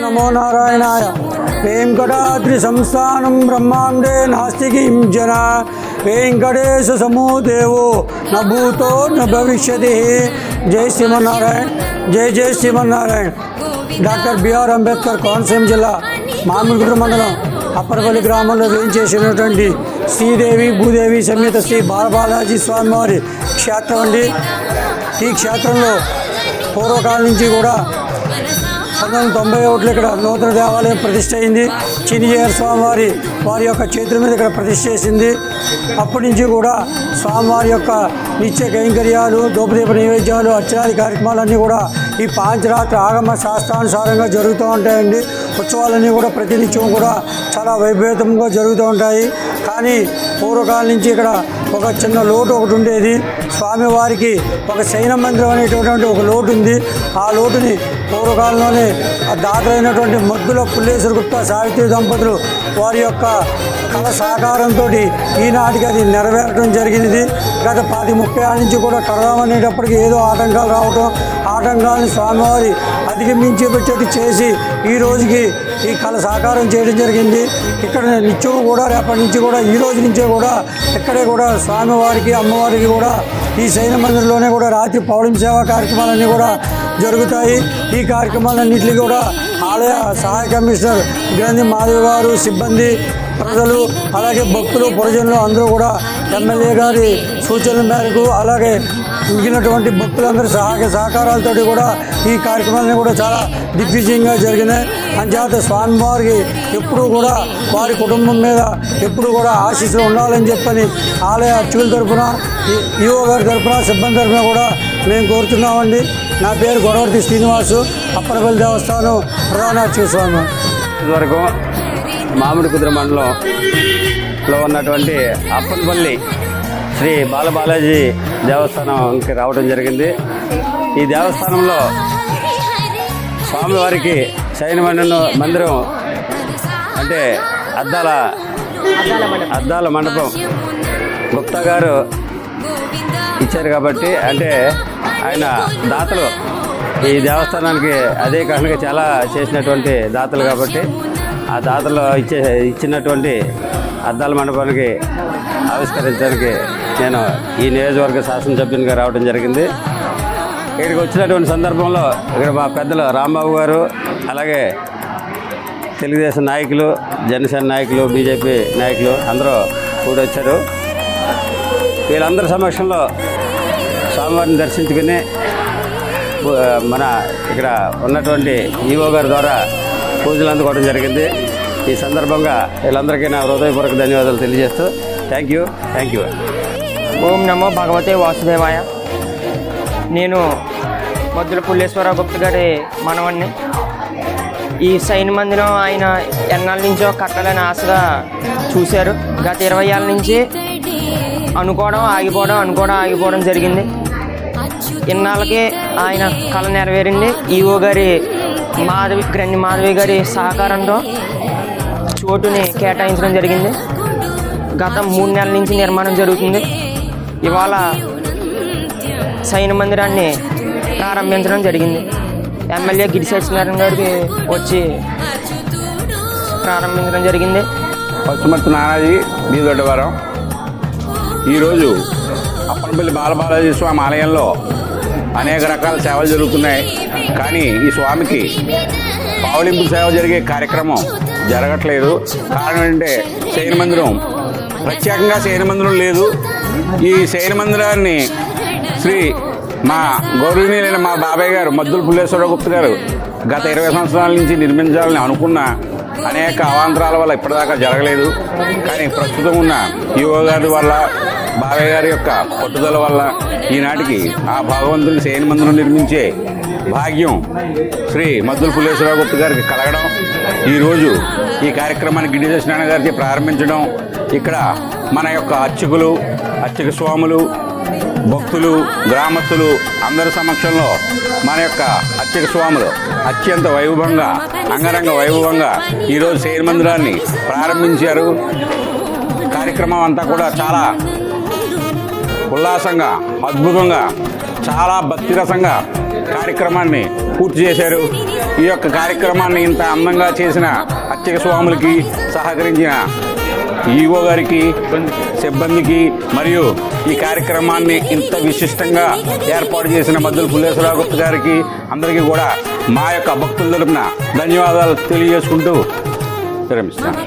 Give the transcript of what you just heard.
నమో నారాయణాయ. వెంకటాద్రి సంస్థానం బ్రహ్మాండే నాస్తి కించన. వెంకటేశ సమోదేవో న భూతో న భవిష్యతి. జై శ్రీమన్నారాయణ. జై జై శ్రీమన్నారాయణ. డాక్టర్ బిఆర్ అంబేద్కర్ కోనసీమ జిల్లా మామిడిగుడ్డ మండలం అప్పరపల్లి గ్రామంలో వేయించేసినటువంటి శ్రీదేవి భూదేవి సమేత శ్రీ బాలబాలాజీ స్వామివారి క్షేత్రం అండి. ఈ క్షేత్రంలో పూర్వకాలం నుంచి కూడా 1991 ఇక్కడ నూతన దేవాలయం ప్రతిష్ఠ అయింది. చినిజేర స్వామివారి యొక్క చేతుల మీద ఇక్కడ ప్రతిష్ఠ చేసింది. అప్పటి నుంచి కూడా స్వామివారి యొక్క నిత్య కైంకర్యాలు, ధూపదీప నైవేద్యాలు, అర్చనాది కార్యక్రమాలన్నీ కూడా ఈ పాంచరాత్రి ఆగమ శాస్త్రానుసారంగా జరుగుతూ ఉంటాయండి. ఉత్సవాలన్నీ కూడా ప్రతినిత్యం కూడా చాలా వైభవేతంగా జరుగుతూ ఉంటాయి. కానీ పూర్వకాలం నుంచి ఇక్కడ ఒక చిన్న లోటు ఒకటి ఉండేది. స్వామివారికి ఒక శయన మందిరం అనేటటువంటి ఒక లోటు ఉంది. ఆ లోటుని పూర్వకాలంలోనే దాతలైనటువంటి మద్దుల పుల్లేశ్వర గుప్తా సావిత్రి దంపతులు వారి యొక్క కళ సహకారంతో ఈనాటికి అది నెరవేరడం జరిగింది. గత 10-30 ఏళ్ళ నుంచి కూడా కడదామనేటప్పటికి ఏదో ఆటంకాలు రావటం, ఆటంకాలను స్వామివారి అధిగమించి పెట్టేట్టు చేసి ఈ రోజుకి ఈ కళ సాకారం చేయడం జరిగింది. ఇక్కడ నిత్యం కూడా రేపటి నుంచి కూడా ఈ రోజు నుంచే కూడా ఇక్కడే కూడా స్వామివారికి అమ్మవారికి కూడా ఈ శయన మందిరంలోనే కూడా రాత్రి పౌర్ణమి సేవా కార్యక్రమాలన్నీ కూడా జరుగుతాయి. ఈ కార్యక్రమాలన్నింటినీ కూడా ఆలయ సహాయ కమిషనర్ గ్రంథి మాధవి గారు, సిబ్బంది, ప్రజలు, అలాగే భక్తులు, ప్రజలు అందరూ కూడా ఎమ్మెల్యే గారి సూచనల మేరకు అలాగే మిగిలినటువంటి భక్తులందరూ సహకారాలతో కూడా ఈ కార్యక్రమాలన్నీ కూడా చాలా దిగ్విజయంగా జరిగినాయి. అంచేత స్వామివారికి ఎప్పుడూ కూడా వారి కుటుంబం మీద ఎప్పుడు కూడా ఆశీస్సులు ఉండాలని చెప్పని ఆలయ అర్చకుల తరఫున, ఈఓ గారి తరఫున, సిబ్బంది తరఫున కూడా మేము కోరుతున్నామండి. నా పేరు గొడవర్తి శ్రీనివాసు, అప్పరపల్లి దేవస్థానం ప్రధాన అర్చక స్వామి. ఇదివరకు మామిడికుదురు మండలంలో ఉన్నటువంటి అప్పనపల్లి శ్రీ బాలబాలాజీ దేవస్థానంకి రావడం జరిగింది. ఈ దేవస్థానంలో స్వామివారికి శయన మందిరం అంటే అద్దాల మండపం గుప్తా గారు ఇచ్చారు కాబట్టి, అంటే ఆయన దాతలు ఈ దేవస్థానానికి అదే కారణంగా చాలా చేసినటువంటి దాతలు కాబట్టి ఆ దాతలు ఇచ్చినటువంటి అద్దాల మండపానికి ఆవిష్కరించడానికి నేను ఈ నియోజకవర్గ శాసనసభ్యునిగా రావడం జరిగింది. ఇక్కడికి వచ్చినటువంటి సందర్భంలో ఇక్కడ మా పెద్దలు రాంబాబు గారు, అలాగే తెలుగుదేశం నాయకులు, జనసేన నాయకులు, బీజేపీ నాయకులు అందరూ కూడా వచ్చారు. వీళ్ళందరి సమక్షంలో స్వామివారిని దర్శించుకుని మన ఇక్కడ ఉన్నటువంటి ఈవో గారి ద్వారా పూజలు అందుకోవడం జరిగింది. ఈ సందర్భంగా వీళ్ళందరికీ నా హృదయపూర్వక ధన్యవాదాలు తెలియజేస్తూ థ్యాంక్ యూ. ఓం నమో భగవతే వాసుదేవాయ. నేను మద్దుల పుల్లేశ్వర గుప్త గారి మనవణ్ణి. ఈ శయన మందిరం ఆయన ఎన్నాళ్ళ నుంచో కట్టాలని ఆశగా చూశారు. గత 20 ఏళ్ళ నుంచి అనుకోవడం ఆగిపోవడం జరిగింది. ఇన్నాళ్ళకి ఆయన కళ నెరవేరింది. ఈవో గారి గ్రంథి మాధవి గారి సహకారంతో చోటుని కేటాయించడం జరిగింది. గత 3 నెలల నుంచి నిర్మాణం జరుగుతుంది. ఇవాళ శయన మందిరాన్ని ప్రారంభించడం జరిగింది. ఎమ్మెల్యే గిరి సత్యనారాయణ గారికి వచ్చి ప్రారంభించడం జరిగింది. పశ్చిమర్తి నానాజీ బీదొడ్డవరం. ఈరోజు అప్పనపల్లి బాలబాలాజీ స్వామి ఆలయంలో అనేక రకాల సేవలు జరుగుతున్నాయి. కానీ ఈ స్వామికి పావులింపు సేవ జరిగే కార్యక్రమం జరగట్లేదు. కారణం ఏంటంటే శయన మందిరం ప్రత్యేకంగా శయన మందిరం లేదు. ఈ శయన మందిరాన్ని శ్రీ మా గౌరవనీయులైన మా బాబాయ్ గారు మద్దుల పుల్లేశ్వర గుప్త గారు గత 20 సంవత్సరాల నుంచి నిర్మించాలని అనుకున్న అనేక అవాంతరాల వల్ల ఇప్పటిదాకా జరగలేదు. కానీ ప్రస్తుతం ఉన్న ఈవో గారి వల్ల, బాబాయ్ గారి యొక్క పట్టుదల వల్ల ఈనాటికి ఆ భగవంతుని శయన మందిరం నిర్మించే భాగ్యం శ్రీ మద్దుల పుల్లేశ్వర గుప్త గారికి కలగడం, ఈరోజు ఈ కార్యక్రమాన్ని గిడ్డి సత్యనారాయణ గారికి ప్రారంభించడం, ఇక్కడ మన యొక్క అర్చక స్వాములు, భక్తులు, గ్రామస్తులు అందరి సమక్షంలో మన యొక్క అర్చక స్వాములు అత్యంత వైభవంగా, అంగరంగ వైభవంగా ఈరోజు శయన మందిరాన్ని ప్రారంభించారు. కార్యక్రమం అంతా కూడా చాలా ఉల్లాసంగా, అద్భుతంగా, చాలా భక్తిరసంగా కార్యక్రమాన్ని పూర్తి చేశారు. ఈ యొక్క కార్యక్రమాన్ని ఇంత అందంగా చేసిన అర్చక స్వాములకి సహకరించిన ఈవో గారికి, సిబ్బందికి మరియు ఈ కార్యక్రమాన్ని ఇంత విశిష్టంగా ఏర్పాటు చేసిన మద్దుల పుల్లేశ్వరరావు గుప్తా గారికి అందరికీ కూడా మా యొక్క భక్తుల తరపున ధన్యవాదాలు తెలియజేసుకుంటూ విరమిస్తాను.